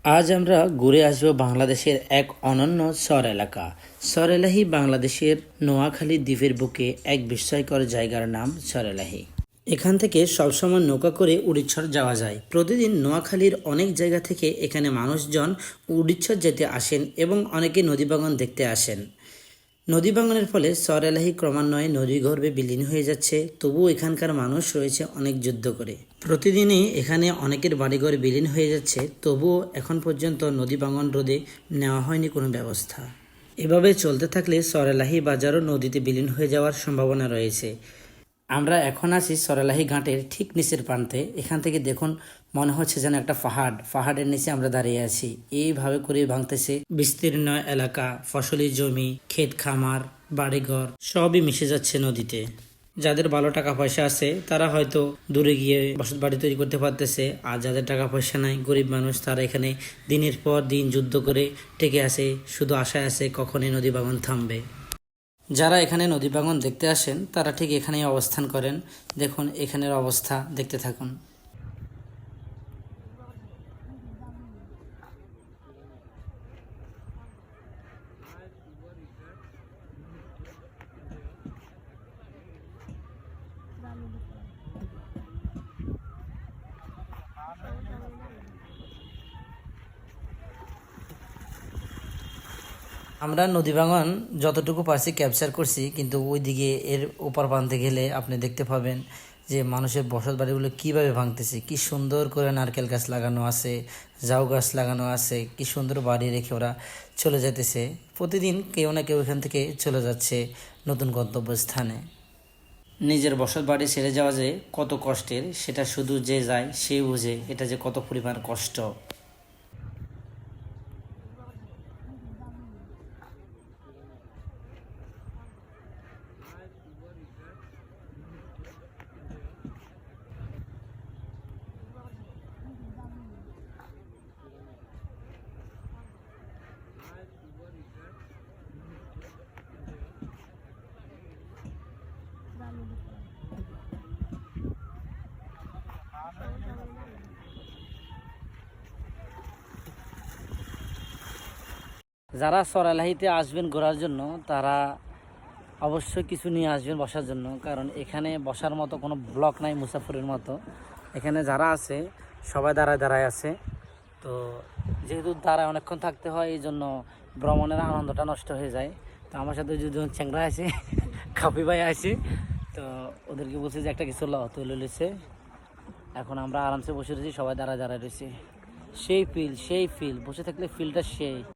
আজ আমরা ঘুরে আসব বাংলাদেশের এক অনন্য চর এলাকা। চরএলাহি বাংলাদেশের নোয়াখালী দ্বীপের বুকে এক বিস্ময়কর জায়গার নাম চরএলাহি। এখান থেকে সবসময় নৌকা করে উড়িষ্যা যাওয়া যায়। প্রতিদিন নোয়াখালীর অনেক জায়গা থেকে এখানে মানুষজন উড়িষ্যা যেতে আসেন এবং অনেকে নদী বাগান দেখতে আসেন। নদী ভাঙনের ফলে চরএলাহি ক্রমান্বয়ে নদীগর্ভে বিলীন হয়ে যাচ্ছে, তবুও এখানকার মানুষ রয়েছে অনেক যুদ্ধ করে। প্রতিদিনই এখানে অনেকের বাড়িঘর বিলীন হয়ে যাচ্ছে, তবুও এখন পর্যন্ত নদী ভাঙন রোধে নেওয়া হয়নি কোনো ব্যবস্থা। এভাবে চলতে থাকলে চরএলাহি বাজারও নদীতে বিলীন হয়ে যাওয়ার সম্ভাবনা রয়েছে। আমরা এখন আছি চরএলাহি ঘাটের ঠিক নিচের প্রান্তে। এখান থেকে দেখুন, মনে হচ্ছে যেন একটা পাহাড়ের নিচে আমরা দাঁড়িয়ে আছি। এইভাবে করে ভাঙতেছে বিস্তীর্ণ এলাকা, ফসলি জমি, ক্ষেত খামার, বাড়িঘর সবই মিশে যাচ্ছে নদীতে। যাদের ভালো টাকা পয়সা আছে তারা হয়তো দূরে গিয়ে বসত বাড়ি তৈরি করতে পারতেছে, আর যাদের টাকা পয়সা নাই, গরিব মানুষ, তারা এখানে দিনের পর দিন যুদ্ধ করে টেকে আছে, শুধু আশায় আছে কখন এই নদী ভাঙন থামবে। যারা এখানে নদী ভাঙন দেখতে আসেন তারা ঠিক এখানেই অবস্থান করেন। দেখুন এখানের অবস্থা, দেখতে থাকুন। আমরা নদী ভাঙন যতটুকু পারছি ক্যাপচার করছি, কিন্তু ওইদিকে এর ওপার প্রান্তে গেলে আপনি দেখতে পাবেন যে মানুষের বসত বাড়িগুলো কীভাবে ভাঙতেছে। কি সুন্দর করে নারকেল গাছ লাগানো আছে, জাউ গাছ লাগানো আছে, কি সুন্দর বাড়ি রেখে ওরা চলে যেতেছে। প্রতিদিন কেউ না কেউ এখান থেকে চলে যাচ্ছে নতুন গন্তব্যস্থানে। নিজের বসত বাড়ি ছেড়ে যাওয়া যে কত কষ্টের, সেটা শুধু যে যায় সে বুঝে এটা যে কত পরিমাণ কষ্ট। যারা চরএলাহিতে আসবেন ঘোরার জন্য তারা অবশ্যই কিছু নিয়ে আসবেন বসার জন্য, কারণ এখানে বসার মতো কোনো ব্লক নাই মুসাফরের মতো। এখানে যারা আছে সবাই দাঁড়ায় দাঁড়ায় আছে, তো যেহেতু দাঁড়ায় অনেকক্ষণ থাকতে হয়, এই জন্য ভ্রমণের আনন্দটা নষ্ট হয়ে যায়। তো আমার সাথে যদি চ্যাংরা আছে, কাপি ভাই আছে, তো ওদেরকে বলছে যে একটা কিছু তুলে লিছে। এখন আমরা আরামসে বসে রয়েছি, সবাই দাঁড়ায় দাঁড়ায় রয়েছি। সেই ফিল বসে থাকলে ফিলটা সেই।